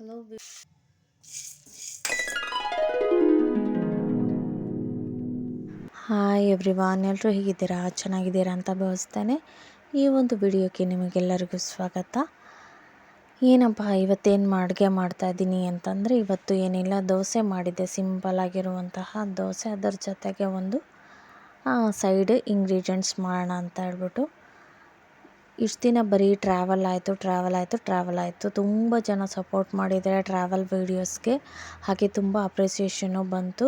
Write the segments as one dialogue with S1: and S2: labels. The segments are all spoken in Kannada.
S1: ಹಲೋ ಹಾಯ್ ಎವ್ರಿವಾನ್, ಎಲ್ಲರೂ ಹೇಗಿದ್ದೀರಾ? ಚೆನ್ನಾಗಿದ್ದೀರಾ ಅಂತ ಭಾವಿಸ್ತೇನೆ. ಈ ಒಂದು ವಿಡಿಯೋಕ್ಕೆ ನಿಮಗೆಲ್ಲರಿಗೂ ಸ್ವಾಗತ. ಏನಪ್ಪ ಇವತ್ತೇನು ಅಡುಗೆ ಮಾಡ್ತಾಯಿದ್ದೀನಿ ಅಂತಂದರೆ, ಇವತ್ತು ಏನಿಲ್ಲ, ದೋಸೆ ಮಾಡಿದ್ದೆ. ಸಿಂಪಲ್ ಆಗಿರುವಂತಹ ದೋಸೆ, ಅದರ ಜೊತೆಗೆ ಒಂದು ಸೈಡ್ ಇಂಗ್ರೀಡಿಯೆಂಟ್ಸ್ ಮಾಡೋಣ ಅಂತ ಹೇಳ್ಬಿಟ್ಟು. ಇಷ್ಟು ದಿನ ಬರೀ ಟ್ರಾವೆಲ್ ಆಯಿತು. ತುಂಬ ಜನ ಸಪೋರ್ಟ್ ಮಾಡಿದ್ದಾರೆ ಟ್ರಾವೆಲ್ ವೀಡಿಯೋಸ್ಗೆ, ಹಾಗೆ ತುಂಬ ಅಪ್ರಿಸಿಯೇಷನ್ನು ಬಂತು.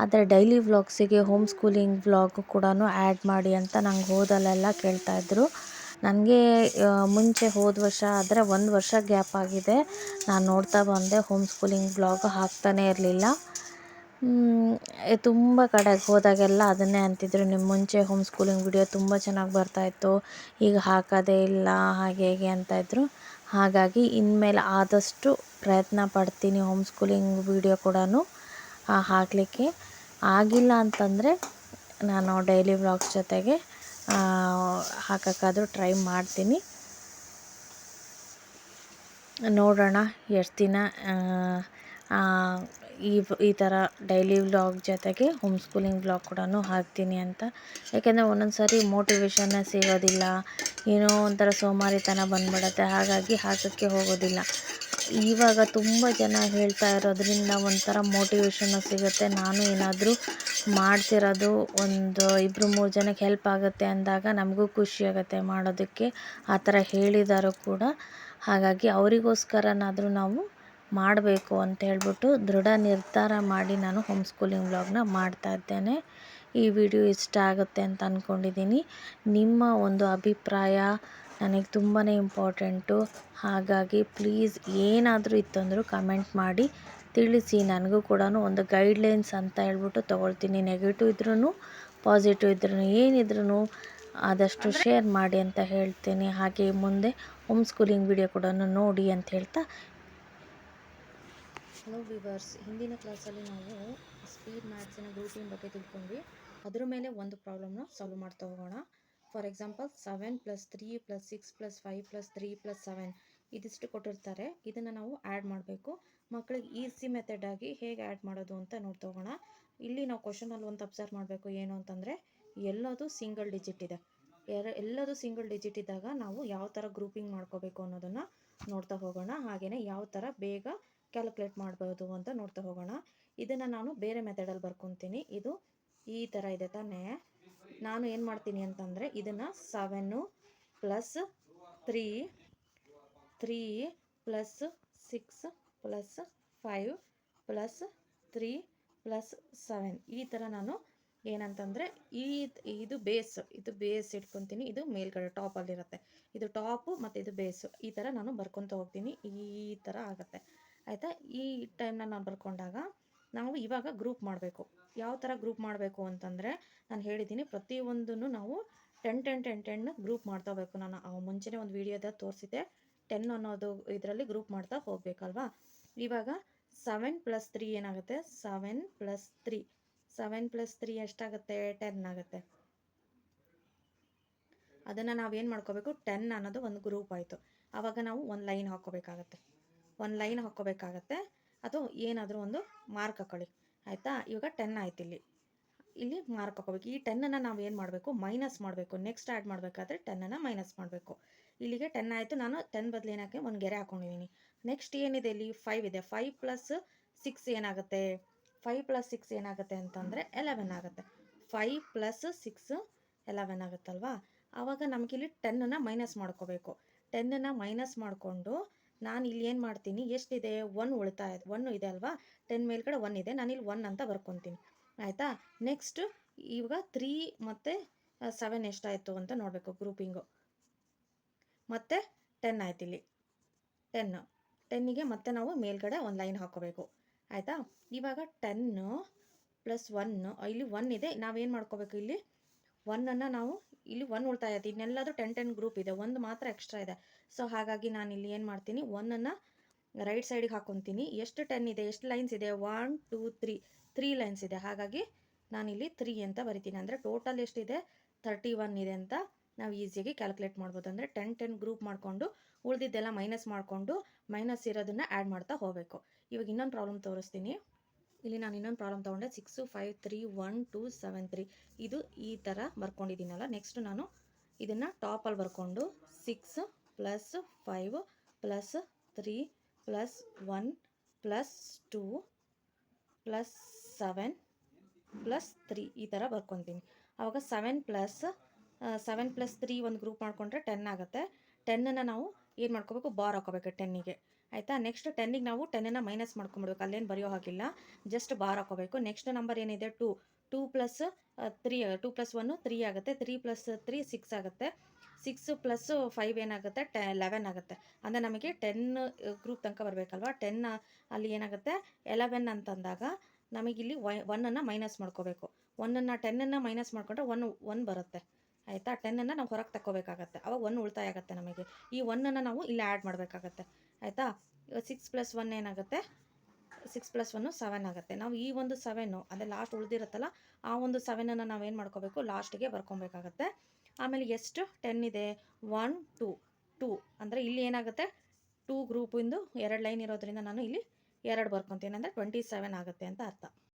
S1: ಆದರೆ ಡೈಲಿ ವ್ಲಾಗ್ಸಿಗೆ ಹೋಮ್ ಸ್ಕೂಲಿಂಗ್ ವ್ಲಾಗು ಕೂಡ ಆ್ಯಡ್ ಮಾಡಿ ಅಂತ ನಂಗೆ ಹೋದಲ್ಲೆಲ್ಲ ಕೇಳ್ತಾಯಿದ್ರು. ನನಗೆ ಮುಂಚೆ ಹೋದ ವರ್ಷ ಆದರೆ 1 ವರ್ಷ ಗ್ಯಾಪ್ ಆಗಿದೆ. ನಾನು ನೋಡ್ತಾ ಬಂದೆ, ಹೋಮ್ ಸ್ಕೂಲಿಂಗ್ ವ್ಲಾಗ್ ಹಾಕ್ತಾನೇ ಇರಲಿಲ್ಲ. ತುಂಬ ಕಡೆಗೆ ಹೋದಾಗೆಲ್ಲ ಅದನ್ನೇ ಅಂತಿದ್ರು, ನಿಮ್ಮ ಮುಂಚೆ ಹೋಮ್ ಸ್ಕೂಲಿಂಗ್ ವಿಡಿಯೋ ತುಂಬ ಚೆನ್ನಾಗಿ ಬರ್ತಾಯಿತ್ತು, ಈಗ ಹಾಕೋದೇ ಇಲ್ಲ, ಹಾಗೆ ಹೇಗೆ ಅಂತಾಯಿದ್ರು. ಹಾಗಾಗಿ ಇನ್ಮೇಲೆ ಆದಷ್ಟು ಪ್ರಯತ್ನ ಪಡ್ತೀನಿ ಹೋಮ್ ಸ್ಕೂಲಿಂಗ್ ವಿಡಿಯೋ ಕೂಡ ಹಾಕಲಿಕ್ಕೆ. ಆಗಿಲ್ಲ ಅಂತಂದರೆ ನಾನು ಡೈಲಿ ವ್ಲಾಗ್ಸ್ ಜೊತೆಗೆ ಹಾಕೋಕ್ಕಾದರೂ ಟ್ರೈ ಮಾಡ್ತೀನಿ. ನೋಡೋಣ ಎಷ್ಟು ದಿನ ಈ ಥರ ಡೈಲಿ ವ್ಲಾಗ್ ಜೊತೆಗೆ ಹೋಮ್ ಸ್ಕೂಲಿಂಗ್ ವ್ಲಾಗ್ ಕೂಡ ಹಾಕ್ತೀನಿ ಅಂತ. ಯಾಕೆಂದರೆ ಒಂದೊಂದು ಸಾರಿ ಮೋಟಿವೇಶನ್ನೇ ಸಿಗೋದಿಲ್ಲ, ಏನೋ ಒಂಥರ ಸೋಮಾರಿತನ ಬಂದ್ಬಿಡುತ್ತೆ. ಹಾಗಾಗಿ ಹಾಕೋಕ್ಕೆ ಹೋಗೋದಿಲ್ಲ. ಇವಾಗ ತುಂಬ ಜನ ಹೇಳ್ತಾ ಇರೋದ್ರಿಂದ ಒಂಥರ ಮೋಟಿವೇಶನ್ನು ಸಿಗುತ್ತೆ. ನಾನು ಏನಾದರೂ ಮಾಡ್ತಿರೋದು ಒಂದು 2-3 ಜನಕ್ಕೆ ಹೆಲ್ಪ್ ಆಗುತ್ತೆ ಅಂದಾಗ ನಮಗೂ ಖುಷಿಯಾಗುತ್ತೆ ಮಾಡೋದಕ್ಕೆ. ಆ ಥರ ಹೇಳಿದಾರು ಕೂಡ. ಹಾಗಾಗಿ ಅವರಿಗೋಸ್ಕರನಾದರೂ ನಾವು ಮಾಡಬೇಕು ಅಂತ ಹೇಳ್ಬಿಟ್ಟು ದೃಢ ನಿರ್ಧಾರ ಮಾಡಿ ನಾನು ಹೋಮ್ ಸ್ಕೂಲಿಂಗ್ ವ್ಲಾಗ್ನ ಮಾಡ್ತಾಯಿದ್ದೇನೆ. ಈ ವಿಡಿಯೋ ಇಷ್ಟ ಆಗುತ್ತೆ ಅಂತ ಅಂದ್ಕೊಂಡಿದ್ದೀನಿ. ನಿಮ್ಮ ಒಂದು ಅಭಿಪ್ರಾಯ ನನಗೆ ತುಂಬಾ ಇಂಪಾರ್ಟೆಂಟು. ಹಾಗಾಗಿ ಪ್ಲೀಸ್ ಏನಾದರೂ ಇತ್ತಂದರೂ ಕಮೆಂಟ್ ಮಾಡಿ ತಿಳಿಸಿ. ನನಗೂ ಕೂಡ ಒಂದು ಗೈಡ್ಲೈನ್ಸ್ ಅಂತ ಹೇಳ್ಬಿಟ್ಟು ತೊಗೊಳ್ತೀನಿ. ನೆಗೆಟಿವ್ ಇದ್ರೂ ಪಾಸಿಟಿವ್ ಇದ್ರೂ ಏನಿದ್ರೂ ಆದಷ್ಟು ಶೇರ್ ಮಾಡಿ ಅಂತ ಹೇಳ್ತೀನಿ. ಹಾಗೆ ಮುಂದೆ ಹೋಮ್ ಸ್ಕೂಲಿಂಗ್ ವಿಡಿಯೋ ಕೂಡ ನೋಡಿ ಅಂತ ಹೇಳ್ತಾ. ಹಲೋ ವಿವರ್ಸ್, ಹಿಂದಿನ ಕ್ಲಾಸಲ್ಲಿ ನಾವು ಸ್ಪೀಡ್ ಮ್ಯಾಥ್ಸಿನ ಗ್ರೂಪಿಂಗ್ ಬಗ್ಗೆ ತಿಳ್ಕೊಂಡ್ವಿ. ಅದರ ಮೇಲೆ ಒಂದು ಪ್ರಾಬ್ಲಮ್ನ ಸಾಲ್ವ್ ಮಾಡ್ತಾ ಹೋಗೋಣ. ಫಾರ್ ಎಕ್ಸಾಂಪಲ್ 7 + 3 + 6 + 5 + 3 + 7 ಇದಿಷ್ಟು ಕೊಟ್ಟಿರ್ತಾರೆ. ಇದನ್ನು ನಾವು ಆ್ಯಡ್ ಮಾಡಬೇಕು. ಮಕ್ಕಳಿಗೆ ಈಸಿ ಮೆಥಡಾಗಿ ಹೇಗೆ ಆ್ಯಡ್ ಮಾಡೋದು ಅಂತ ನೋಡ್ತಾ ಹೋಗೋಣ. ಇಲ್ಲಿ ನಾವು ಕ್ವಶನಲ್ಲಿ ಒಂದು ಅಬ್ಸರ್ವ್ ಮಾಡಬೇಕು, ಏನು ಅಂತಂದರೆ ಎಲ್ಲದು ಸಿಂಗಲ್ ಡಿಜಿಟ್ ಇದೆ. ಎಲ್ಲದು ಸಿಂಗಲ್ ಡಿಜಿಟ್ ಇದ್ದಾಗ ನಾವು ಯಾವ ಥರ ಗ್ರೂಪಿಂಗ್ ಮಾಡ್ಕೋಬೇಕು ಅನ್ನೋದನ್ನು ನೋಡ್ತಾ ಹೋಗೋಣ. ಹಾಗೆಯೇ ಯಾವ ಥರ ಬೇಗ ಕ್ಯಾಲ್ಕುಲೇಟ್ ಮಾಡ್ಬೋದು ಅಂತ ನೋಡ್ತಾ ಹೋಗೋಣ. ಇದನ್ನು ನಾನು ಬೇರೆ ಮೆಥಡಲ್ಲಿ ಬರ್ಕೊತೀನಿ. ಇದು ಈ ಥರ ಇದೆ ತಾನೇ. ನಾನು ಏನು ಮಾಡ್ತೀನಿ ಅಂತಂದರೆ ಇದನ್ನು 7 + 3 + 6 + 5 + 3 + 7 ಈ ಥರ ನಾನು ಏನಂತಂದರೆ ಇದು ಬೇಸ್ ಇಟ್ಕೊತೀನಿ. ಇದು ಮೇಲ್ಗಡೆ ಟಾಪಲ್ಲಿರುತ್ತೆ. ಇದು ಟಾಪು ಮತ್ತು ಇದು ಬೇಸು. ಈ ಥರ ನಾನು ಬರ್ಕೊತ ಹೋಗ್ತೀನಿ. ಈ ಥರ ಆಗುತ್ತೆ ಆಯಿತಾ. ಈ ಟೈಮ್ನ ನಾನು ಬರ್ಕೊಂಡಾಗ ನಾವು ಇವಾಗ ಗ್ರೂಪ್ ಮಾಡಬೇಕು. ಯಾವ ಥರ ಗ್ರೂಪ್ ಮಾಡಬೇಕು ಅಂತಂದರೆ ನಾನು ಹೇಳಿದ್ದೀನಿ, ಪ್ರತಿಯೊಂದನ್ನು ನಾವು 10 ಗ್ರೂಪ್ ಮಾಡ್ತಾ ಹೋಗಬೇಕು. ನಾನು ಮುಂಚೆನೇ ಒಂದು ವಿಡಿಯೋದ ತೋರಿಸಿದ್ದೆ. 10 ಅನ್ನೋದು ಇದರಲ್ಲಿ ಗ್ರೂಪ್ ಮಾಡ್ತಾ ಹೋಗಬೇಕಲ್ವಾ. ಇವಾಗ 7 + 3 ಏನಾಗುತ್ತೆ? 7 + 3 + 3 ಎಷ್ಟಾಗುತ್ತೆ? 10 ಆಗುತ್ತೆ. ಅದನ್ನು ನಾವೇನು ಮಾಡ್ಕೋಬೇಕು? 10 ಅನ್ನೋದು ಒಂದು ಗ್ರೂಪ್ ಆಯಿತು. ಆವಾಗ ನಾವು ಒಂದು ಲೈನ್ ಹಾಕ್ಕೋಬೇಕಾಗತ್ತೆ. ಅಥವಾ ಏನಾದರೂ ಒಂದು ಮಾರ್ಕ್ ಹಾಕೊಳ್ಳಿ, ಆಯಿತಾ. ಇವಾಗ 10 ಆಯ್ತು. ಇಲ್ಲಿ ಮಾರ್ಕ್ ಹಾಕೋಬೇಕು. ಈ 10ಅನ್ನು ನಾವು ಏನು ಮಾಡಬೇಕು? ಮೈನಸ್ ಮಾಡಬೇಕು. ನೆಕ್ಸ್ಟ್ ಆ್ಯಡ್ ಮಾಡಬೇಕಾದ್ರೆ 10ಅನ್ನು ಮೈನಸ್ ಮಾಡಬೇಕು. ಇಲ್ಲಿಗೆ 10 ಆಯಿತು. ನಾನು 10 ಬದಲು ಏನಕ್ಕೆ ಒಂದು ಗೆರೆ ಹಾಕ್ಕೊಂಡಿದ್ದೀನಿ. ನೆಕ್ಸ್ಟ್ ಏನಿದೆ? ಇಲ್ಲಿ 5 ಇದೆ. 5 + 6 ಏನಾಗುತ್ತೆ? 5 + 6 ಏನಾಗುತ್ತೆ ಅಂತಂದರೆ 11 ಆಗುತ್ತೆ. 5 + 6 11 ಆಗುತ್ತಲ್ವಾ. ಆವಾಗ ನಮಗಿಲ್ಲಿ 10ಅನ್ನು ಮೈನಸ್ ಮಾಡ್ಕೋಬೇಕು. 10ಅನ್ನು ಮೈನಸ್ ಮಾಡಿಕೊಂಡು ನಾನು ಇಲ್ಲಿ ಏನು ಮಾಡ್ತೀನಿ? ಎಷ್ಟಿದೆ? 1 ಇದೆ ಅಲ್ವಾ. 10 ಮೇಲ್ಗಡೆ 1 ಇದೆ. ನಾನಿಲ್ಲಿ 1 ಅಂತ ಬರ್ಕೊತೀನಿ, ಆಯಿತಾ. ನೆಕ್ಸ್ಟ್ ಇವಾಗ 3 ಮತ್ತು 7 ಎಷ್ಟಾಯಿತು ಅಂತ ನೋಡಬೇಕು ಗ್ರೂಪಿಂಗು. ಮತ್ತು 10 ಆಯ್ತು. ಇಲ್ಲಿ 10ಗೆ ಮತ್ತೆ ನಾವು ಮೇಲ್ಗಡೆ ಒಂದು ಲೈನ್ ಹಾಕ್ಕೋಬೇಕು, ಆಯಿತಾ. ಇವಾಗ 10 + 1 ಇಲ್ಲಿ 1 ಇದೆ. ನಾವೇನು ಮಾಡ್ಕೋಬೇಕು? ಇಲ್ಲಿ 1ಅನ್ನು ನಾವು ಇಲ್ಲಿ 1 ಉಳಿತಾಯ ಇದೆ. ಇನ್ನೆಲ್ಲದು 10 ಗ್ರೂಪ್ ಇದೆ. 1 ಮಾತ್ರ ಎಕ್ಸ್ಟ್ರಾ ಇದೆ. ಸೊ ಹಾಗಾಗಿ ನಾನು ಇಲ್ಲಿ ಏನು ಮಾಡ್ತೀನಿ? 1ಅನ್ನು ರೈಟ್ ಸೈಡಿಗೆ ಹಾಕ್ಕೊತೀನಿ. ಎಷ್ಟು 10 ಇದೆ? ಎಷ್ಟು ಲೈನ್ಸ್ ಇದೆ? 1 2 3 ಲೈನ್ಸ್ ಇದೆ. ಹಾಗಾಗಿ ನಾನಿಲ್ಲಿ 3 ಅಂತ ಬರಿತೀನಿ. ಅಂದರೆ ಟೋಟಲ್ ಎಷ್ಟಿದೆ? 31 ಇದೆ ಅಂತ ನಾವು ಈಸಿಯಾಗಿ ಕ್ಯಾಲ್ಕುಲೇಟ್ ಮಾಡ್ಬೋದು. ಅಂದರೆ 10 ಗ್ರೂಪ್ ಮಾಡಿಕೊಂಡು ಉಳಿದಿದ್ದೆಲ್ಲ ಮೈನಸ್ ಮಾಡಿಕೊಂಡು ಮೈನಸ್ ಇರೋದನ್ನು ಆ್ಯಡ್ ಮಾಡ್ತಾ ಹೋಗಬೇಕು. ಇವಾಗ ಇನ್ನೊಂದು ಪ್ರಾಬ್ಲಮ್ ತೋರಿಸ್ತೀನಿ. ಇಲ್ಲಿ ನಾನು ಇನ್ನೊಂದು ಪ್ರಾಬ್ಲಮ್ ತೊಗೊಂಡೆ 6 5 3 1 2 7 3 ಇದು ಈ ಥರ ಬರ್ಕೊಂಡಿದ್ದೀನಲ್ಲ. ನೆಕ್ಸ್ಟ್ ನಾನು ಇದನ್ನು ಟಾಪಲ್ಲಿ ಬರ್ಕೊಂಡು 6 plus 5 plus 3 plus 1 plus 2 plus 7 plus 3 ಈ ಥರ ಬರ್ಕೊತೀನಿ. ಆವಾಗ 7 ಪ್ಲಸ್ 3 ಒಂದು ಗ್ರೂಪ್ ಮಾಡಿಕೊಂಡ್ರೆ 10 ಆಗುತ್ತೆ. 10ಅನ್ನು ನಾವು ಏನು ಮಾಡ್ಕೋಬೇಕು, ಬಾರ್ ಹಾಕೋಬೇಕು 10ಗೆ. ಆಯಿತಾ. ನೆಕ್ಸ್ಟ್ 10ಗೆ ನಾವು 10ಅನ್ನು ಮೈನಸ್ ಮಾಡ್ಕೊಂಬಿಡ್ಬೇಕು, ಅಲ್ಲೇನು ಬರೆಯೋ ಹಾಗಿಲ್ಲ, ಜಸ್ಟ್ ಬಾರ್ ಹಾಕೋಬೇಕು. ನೆಕ್ಸ್ಟ್ ನಂಬರ್ ಏನಿದೆ 2 ಪ್ಲಸ್ 3 2 ಪ್ಲಸ್ 1 3 ಆಗುತ್ತೆ. 3 ಪ್ಲಸ್ 3 6 ಆಗುತ್ತೆ. 6 ಪ್ಲಸ್ 5 ಏನಾಗುತ್ತೆ 11 ಆಗುತ್ತೆ. ಅಂದರೆ ನಮಗೆ 10 ಗ್ರೂಪ್ ತನಕ ಬರಬೇಕಲ್ವ. 10 ಅಲ್ಲಿ ಏನಾಗುತ್ತೆ 11 ಅಂತಂದಾಗ ನಮಗಿಲ್ಲಿ 1ಅನ್ನು ಮೈನಸ್ ಮಾಡ್ಕೋಬೇಕು. 10ಅನ್ನು ಮೈನಸ್ ಮಾಡಿಕೊಂಡ್ರೆ 1 ಬರುತ್ತೆ. ಆಯಿತಾ. 10ಅನ್ನು ನಾವು ಹೊರಗೆ ತಗೋಬೇಕಾಗತ್ತೆ, ಅವಾಗ 1 ಉಳಿತಾಯ ಆಗುತ್ತೆ ನಮಗೆ. ಈ 1ಅನ್ನು ನಾವು ಇಲ್ಲಿ ಆ್ಯಡ್ ಮಾಡಬೇಕಾಗತ್ತೆ. ಆಯಿತಾ. 6 ಪ್ಲಸ್ 1 ಏನಾಗುತ್ತೆ, 6 ಪ್ಲಸ್ 1 7 ಆಗುತ್ತೆ. ನಾವು ಈ ಒಂದು 7 ಅದೇ ಲಾಸ್ಟ್ ಉಳಿದಿರುತ್ತಲ್ಲ, ಆ ಒಂದು 7ಅನ್ನು ನಾವೇನು ಮಾಡ್ಕೋಬೇಕು, ಲಾಸ್ಟಿಗೆ ಬರ್ಕೊಬೇಕಾಗತ್ತೆ. ಆಮೇಲೆ ಎಷ್ಟು 10 ಇದೆ 1 2 ಅಂದರೆ ಇಲ್ಲಿ ಏನಾಗುತ್ತೆ 2 ಗ್ರೂಪಿಂದು 2 ಲೈನ್ ಇರೋದ್ರಿಂದ ನಾನು ಇಲ್ಲಿ 2 ಬರ್ಕೊತೀನಿ, ಅಂದರೆ 27 ಆಗುತ್ತೆ ಅಂತ ಅರ್ಥ.